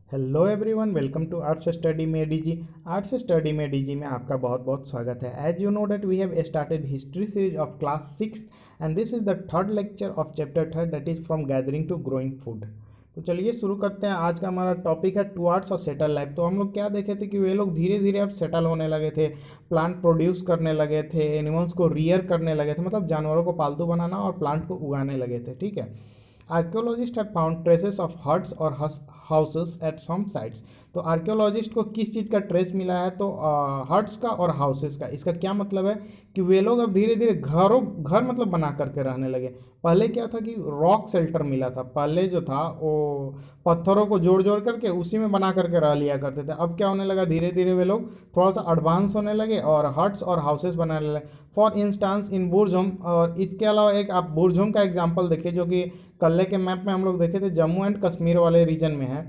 Hello everyone, welcome to arts study में DG. Arts study में DG में आपका बहुत बहुत स्वागत है। As you know that we have started history series of class 6 and this is the third lecture of chapter third, that is from gathering to growing food. तो चलिए शुरू करते हैं। आज का हमारा टॉपिक है टुवार्ड्स और सेटल लाइफ। तो हम लोग क्या देखे थे कि वे लोग धीरे धीरे अब सेटल होने लगे थे, प्लांट प्रोड्यूस करने लगे थे, एनिमल्स को रियर करने लगे थे, मतलब जानवरों को पालतू बनाना और प्लांट को उगाने लगे थे। ठीक है। Archaeologist have found traces of huts और हाउसेस एट सम साइट्स। तो आर्कियोलॉजिस्ट को किस चीज़ का ट्रेस मिला है? तो हट्स का और हाउसेस का। इसका क्या मतलब है कि वे लोग अब धीरे धीरे घर मतलब बना करके रहने लगे। पहले क्या था कि रॉक शेल्टर मिला था, पहले जो था वो पत्थरों को जोड़ जोड़ करके उसी में बना करके रह लिया करते थे। अब क्या होने लगा, धीरे धीरे वे लोग थोड़ा सा एडवांस होने लगे और हट्स और हाउसेस बनाने लगे। फॉर इंस्टांस इन बुर्जोम, और इसके अलावा एक आप बुर्जोम का एग्जाम्पल देखिए जो कि कल्ले के मैप में हम लोग देखे थे, जम्मू एंड कश्मीर वाले रीजन में है।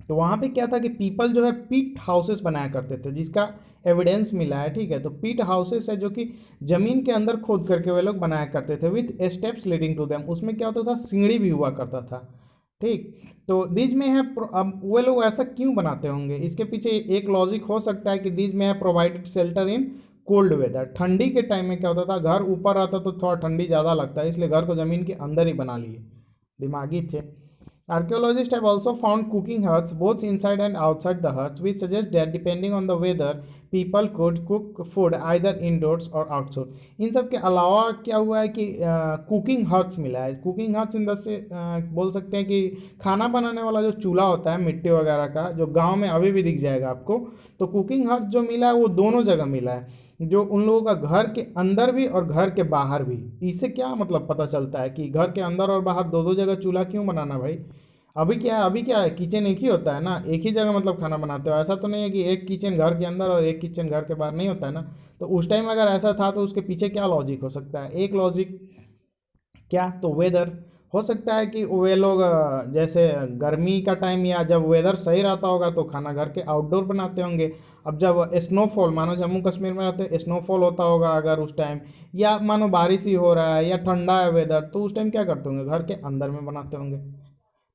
तो वहाँ पे क्या था कि पीपल जो है पीट हाउसेस बनाया करते थे, जिसका एविडेंस मिला है। ठीक है। तो पीट हाउसेस है जो कि जमीन के अंदर खोद करके वे लोग बनाया करते थे with steps leading to them. उसमें क्या होता था, सीढ़ी भी हुआ करता था। ठीक। तो दीज में है, अब वे लोग ऐसा क्यों बनाते होंगे, इसके पीछे एक लॉजिक हो सकता है कि दीज में है provided shelter in cold weather. ठंडी के टाइम में क्या होता था, घर ऊपर रहता तो थोड़ा ठंडी ज़्यादा लगता है, इसलिए घर को ज़मीन के अंदर ही बना लिए। दिमागी थे। Archaeologists have also found cooking huts both inside and outside the huts, which suggests that depending on the weather, people could cook food either indoors or outside. इन सब के अलावा क्या हुआ है कि कुकिंग हट्स मिला है। कुकिंग हट्स इन द से बोल सकते हैं कि खाना बनाने वाला जो चूल्हा होता है मिट्टी वगैरह का, जो गांव में अभी भी दिख जाएगा आपको। तो कुकिंग हट्स जो मिला है वो दोनों जगह मिला है, जो उन लोगों का घर के अंदर भी और घर के बाहर भी। इससे क्या मतलब पता चलता है कि घर के अंदर और बाहर दो दो जगह चूल्हा क्यों बनाना भाई? अभी क्या है किचन एक ही होता है ना, एक ही जगह मतलब खाना बनाते हो। ऐसा तो नहीं है कि एक किचन घर के अंदर और एक किचन घर के बाहर, नहीं होता है ना। तो उस टाइम अगर ऐसा था तो उसके पीछे क्या लॉजिक हो सकता है? एक लॉजिक क्या, तो वेदर हो सकता है कि वे लोग जैसे गर्मी का टाइम या जब वेदर सही रहता होगा तो खाना घर के आउटडोर बनाते होंगे। अब जब स्नोफॉल, मानो जम्मू कश्मीर में रहते स्नोफॉल होता होगा अगर उस टाइम, या मानो बारिश ही हो रहा है या ठंडा है वेदर, तो उस टाइम क्या करते होंगे, घर के अंदर में बनाते होंगे।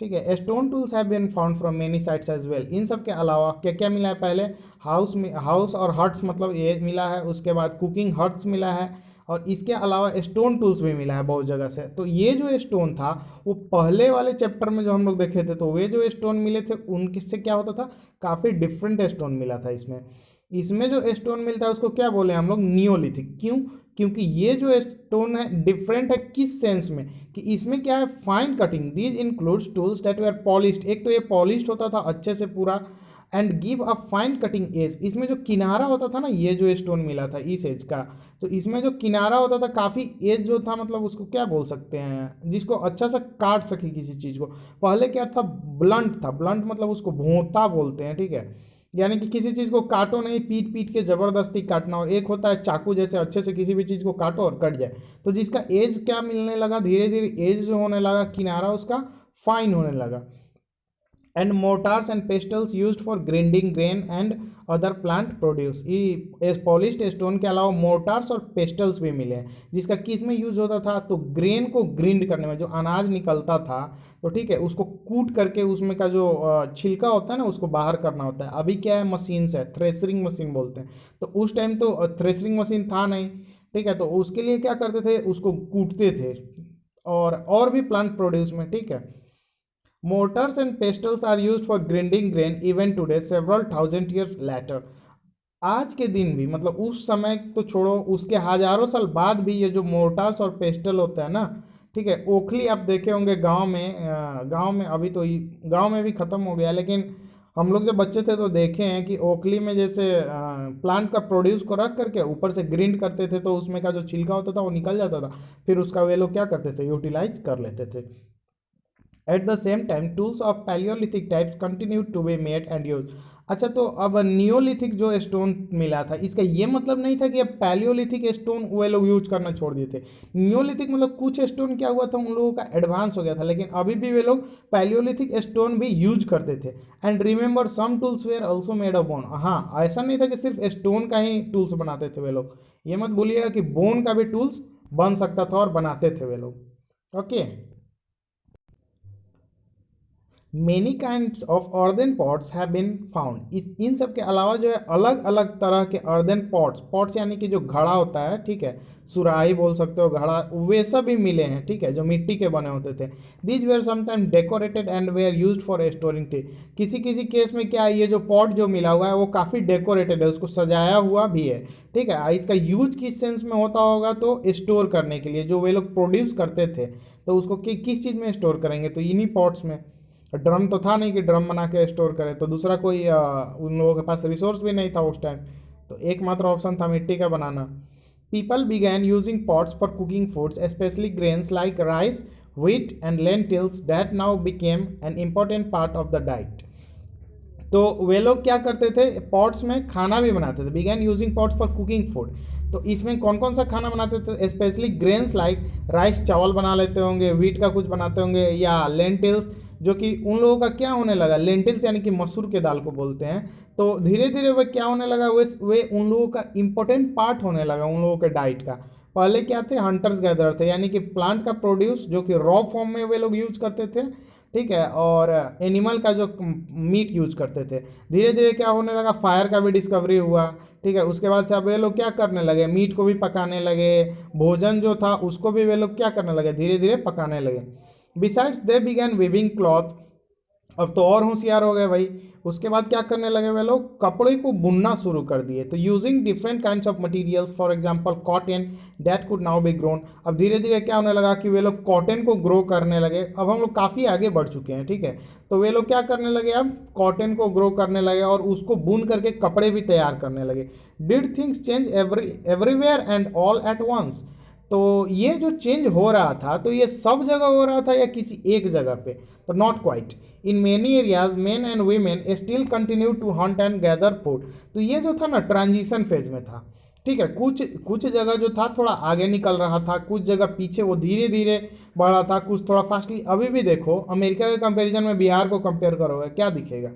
ठीक है। Stone tools have been found from many sites as well. इन सब के अलावा क्या क्या मिला है? पहले हाउस में हाउस और हट्स मतलब ये मिला है, उसके बाद कुकिंग हट्स मिला है, और इसके अलावा स्टोन टूल्स भी मिला है बहुत जगह से। तो ये जो स्टोन था वो पहले वाले चैप्टर में जो हम लोग देखे थे, तो वे जो स्टोन मिले थे उनसे क्या होता था, काफ़ी डिफरेंट स्टोन मिला था इसमें। इसमें जो स्टोन मिलता है उसको क्या बोले हम लोग, नियोलिथिक। क्यों? क्योंकि ये जो स्टोन है डिफरेंट है किस सेंस में कि इसमें क्या है, fine cutting. These includes tools that were polished. एक तो ये पॉलिश्ड होता था अच्छे से पूरा, and give a fine cutting edge. इसमें जो किनारा होता था ना, ये जो स्टोन मिला था इस एज का, तो इसमें जो किनारा होता था काफ़ी एज जो था, मतलब उसको क्या बोल सकते हैं, जिसको अच्छा सा काट सके किसी चीज़ को। पहले क्या था, ब्लंट था। ब्लंट मतलब उसको भोंता बोलते हैं। ठीक है। यानी कि किसी चीज़ को काटो नहीं, पीट पीट के ज़बरदस्ती काटना। और एक होता है चाकू, जैसे अच्छे से किसी भी चीज़ को काटो और कट जाए। तो जिसका एज क्या मिलने लगा, धीरे धीरे एज जो होने लगा, किनारा उसका फाइन होने लगा। And motors and pastels used for grinding grain and other plant produce. ये पॉलिश्ड स्टोन के अलावा मोटार्स और पेस्टल्स भी मिले हैं, जिसका किस में यूज होता था, तो ग्रेन को ग्रिंड करने में। जो अनाज निकलता था तो ठीक है, उसको कूट करके उसमें का जो छिलका होता है ना, उसको बाहर करना होता है। अभी क्या है, मशीन है, थ्रेसरिंग मशीन बोलते हैं। तो उस टाइम तो थ्रेसरिंग मशीन था नहीं। ठीक है। तो उसके लिए क्या करते थे, उसको कूटते थे, और भी प्लांट प्रोड्यूस में। ठीक है। Mortars and pestles are used for grinding grain even today, several thousand years later. आज के दिन भी, मतलब उस समय तो छोड़ो, उसके हजारों साल बाद भी ये जो मोर्टार्स और पेस्टल होता है ना, ठीक है, ओखली आप देखे होंगे गांव में। गांव में अभी तो गांव में भी ख़त्म हो गया, लेकिन हम लोग जब बच्चे थे तो देखे हैं कि ओखली में जैसे प्लांट का प्रोड्यूस को रख करके ऊपर से ग्रिंड करते थे, तो उसमें का जो छिलका होता था वो निकल जाता था। फिर उसका वे लोग क्या करते थे, यूटिलाइज कर लेते थे। At the same time tools of palaeolithic types continue to be made and use. अच्छा, तो अब नियोलिथिक जो स्टोन मिला था, इसका ये मतलब नहीं था कि अब पैलियोलिथिक स्टोन वे लोग यूज करना छोड़ दिए थे। नियोलिथिक मतलब कुछ स्टोन क्या हुआ था, उन लोगों का एडवांस हो गया था, लेकिन अभी भी वे लोग पैलियोलिथिक स्टोन भी यूज करते थे। And remember some tools were also made of bone. हाँ, ऐसा नहीं था कि सिर्फ स्टोन का ही टूल्स बनाते थे वे लोग। ये मत भूलिएगा कि बोन का भी टूल्स बन सकता था और बनाते थे वे लोग। Okay. Many kinds of earthen pots have been found. इस इन सब के अलावा जो है अलग अलग तरह के अर्दन पॉट्स, पॉट्स यानी कि जो घड़ा होता है, ठीक है, सुराही बोल सकते हो, घड़ा, वे सब भी मिले हैं, ठीक है, जो मिट्टी के बने होते थे। These were sometime decorated and were used for storing tea. किसी किसी केस में क्या है, ये जो पॉट जो मिला हुआ है वो काफ़ी डेकोरेटेड है, उसको सजाया हुआ भी है, ठीक है। इसका यूज किस सेंस में होता होगा, तो स्टोर करने के लिए, जो वे लोग प्रोड्यूस करते थे तो उसको किस चीज़ में स्टोर करेंगे, तो इन्हीं पॉट्स में। ड्रम तो था नहीं कि ड्रम बना के स्टोर करे, तो दूसरा कोई उन लोगों के पास रिसोर्स भी नहीं था उस टाइम, तो एकमात्र ऑप्शन था मिट्टी का बनाना। People began using pots for cooking foods specially grains like rice, wheat and lentils that now became an important part of the diet। तो वे लोग क्या करते थे, पॉट्स में खाना भी बनाते थे। Began using pots for cooking food, तो इसमें कौन कौन सा खाना बनाते थे, स्पेशली ग्रेन्स लाइक राइस, चावल बना लेते होंगे, व्हीट का कुछ बनाते होंगे, या लेंटिल्स, जो कि उन लोगों का क्या होने लगा, लेंटिल्स यानी कि मसूर के दाल को बोलते हैं, तो धीरे धीरे वह क्या होने लगा, वे उन लोगों का इंपॉर्टेंट पार्ट होने लगा उन लोगों के डाइट का। पहले क्या थे, हंटर्स गैदरर थे, यानी कि प्लांट का प्रोड्यूस जो कि रॉ फॉर्म में वे लोग यूज करते थे, ठीक है, और एनिमल का जो मीट यूज करते थे। धीरे धीरे क्या होने लगा, फायर का भी डिस्कवरी हुआ, ठीक है। उसके बाद से अब वे लोग क्या करने लगे, मीट को भी पकाने लगे, भोजन जो था उसको भी वे लोग क्या करने लगे, धीरे धीरे पकाने लगे। Besides they began weaving cloth, अब तो और होशियार हो गए भाई। उसके बाद क्या करने लगे वे लोग, कपड़े को बुनना शुरू कर दिए, तो using different kinds of materials, for example cotton that could now B grown. अब धीरे धीरे क्या होने लगा कि वे लोग कॉटन को ग्रो करने लगे। अब हम लोग काफ़ी आगे बढ़ चुके हैं, ठीक है, तो वे लोग क्या करने लगे, अब कॉटन को ग्रो करने लगे और उसको बुन करके कपड़े भी तैयार करने लगे। Did things change everywhere and all at once. तो ये जो चेंज हो रहा था, तो ये सब जगह हो रहा था या किसी एक जगह पे, तो not quite. In many areas men and women still continue to hunt and gather food. तो ये जो था ना, ट्रांजिशन फेज में था, ठीक है। कुछ कुछ जगह जो था थोड़ा आगे निकल रहा था, कुछ जगह पीछे वो धीरे धीरे बढ़ रहा था, कुछ थोड़ा फास्टली। अभी भी देखो, अमेरिका के कंपैरिजन में बिहार को कंपेयर करोगे, क्या दिखेगा,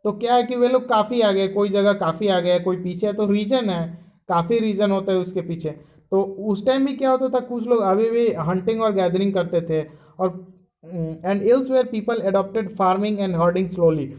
तो क्या है कि वे लोग काफ़ी आगे, कोई जगह काफ़ी आगे है, कोई पीछे है, तो रीजन है, काफ़ी रीजन होता है उसके पीछे। तो उस टाइम भी क्या होता था, कुछ लोग अभी भी हंटिंग और गैदरिंग करते थे, और and elsewhere people adopted farming and herding slowly.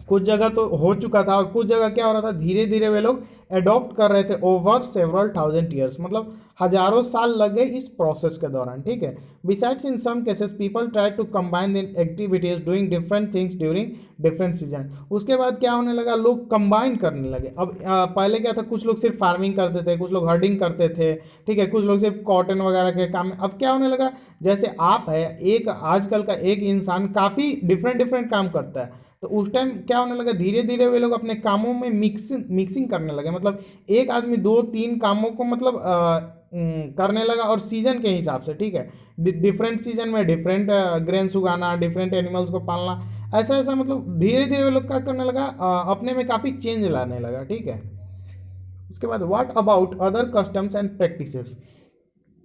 कुछ जगह तो हो चुका था और कुछ जगह क्या हो रहा था, धीरे धीरे वे लोग अडॉप्ट कर रहे थे ओवर सेवरल थाउजेंड ईयर्स, मतलब हजारों साल लग गए इस प्रोसेस के दौरान, ठीक है। Besides in some cases people try to combine the activities doing different things during different season. उसके बाद क्या होने लगा, लोग कंबाइन करने लगे। अब पहले क्या था, कुछ लोग सिर्फ फार्मिंग करते थे, कुछ लोग हर्डिंग करते थे, ठीक है, कुछ लोग सिर्फ कॉटन वगैरह के काम में। अब क्या होने लगा, जैसे आप है, एक आजकल का एक इंसान काफ़ी डिफरेंट डिफरेंट काम करता है, तो उस टाइम क्या होने लगा, धीरे धीरे वे लोग अपने कामों में मिक्सिंग करने लगे, मतलब एक आदमी दो तीन कामों को मतलब करने लगा, और सीजन के हिसाब से, ठीक है, डिफरेंट सीजन में डिफरेंट ग्रेन्स उगाना, डिफरेंट एनिमल्स को पालना, ऐसा ऐसा, मतलब धीरे धीरे वे लोग क्या करने लगा, अपने में काफ़ी चेंज लाने लगा, ठीक है। उसके बाद what about other customs and practices,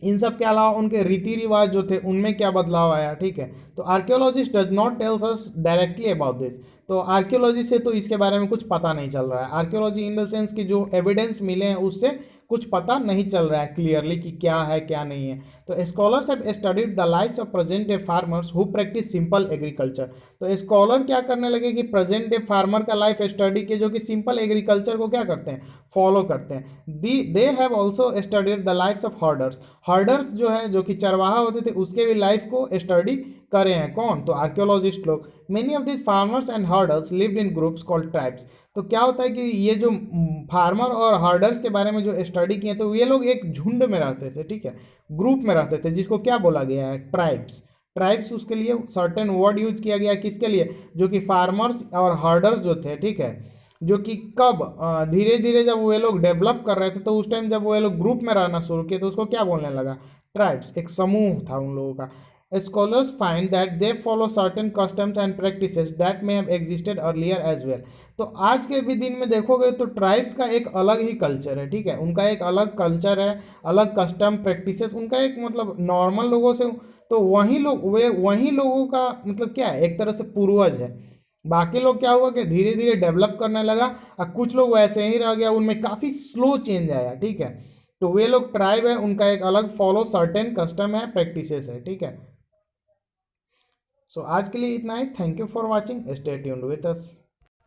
इन सब के अलावा उनके रीति रिवाज जो थे उनमें क्या बदलाव आया, ठीक है। तो archaeologist does not tells us directly about this. तो आर्कियोलॉजी से तो इसके बारे में कुछ पता नहीं चल रहा है। आर्कियोलॉजी इन द सेंस कि जो एविडेंस मिले हैं उससे कुछ पता नहीं चल रहा है क्लियरली कि क्या है क्या नहीं है। तो scholars have studied the lifes of present day farmers who practise simple agriculture. तो स्कॉलर क्या करने लगे कि प्रेजेंट डे फार्मर का लाइफ स्टडी के, जो कि सिंपल एग्रीकल्चर को क्या करते हैं, फॉलो करते हैं। They have also studied the lifes of herders. Herders जो है, जो कि चरवाहा होते थे, उसके भी लाइफ को स्टडी करे हैं कौन, तो आर्कियोलॉजिस्ट लोग। Many of this farmers and herders lived in groups called tribes. तो क्या होता है कि ये जो फार्मर और हर्डर्स के बारे में जो स्टडी किए, तो ये लोग एक झुंड में रहते थे, ठीक है, ग्रुप में रहते थे, जिसको क्या बोला गया है, ट्राइब्स। ट्राइब्स, उसके लिए सर्टेन वर्ड यूज किया गया है, किसके लिए, जो कि फार्मर्स और हर्डर्स जो थे, ठीक है, जो कि कब धीरे धीरे जब वे लोग डेवलप कर रहे थे, तो उस टाइम जब वे लोग ग्रुप में रहना शुरू किए, तो उसको क्या बोलने लगा, ट्राइब्स, एक समूह था उन लोगों का। Scholars find that they follow certain customs and practices that may have existed earlier as well। तो आज के भी दिन में देखोगे तो ट्राइब्स का एक अलग ही कल्चर है, ठीक है, उनका एक अलग कल्चर है, अलग कस्टम प्रैक्टिसेस, उनका एक मतलब नॉर्मल लोगों से, तो वही लोग, वे वही लोगों का मतलब क्या है, एक तरह से पूर्वज है। बाकी लोग क्या हुआ कि धीरे धीरे डेवलप करने लगा, और कुछ लोग वैसे ही रह गया, उनमें काफ़ी स्लो चेंज आया, ठीक है। तो वे लोग ट्राइब है, उनका एक अलग फॉलो सर्टेन कस्टम है, प्रैक्टिसेस है, ठीक है। सो आज के लिए इतना ही। Thank you for watching, stay tuned with us.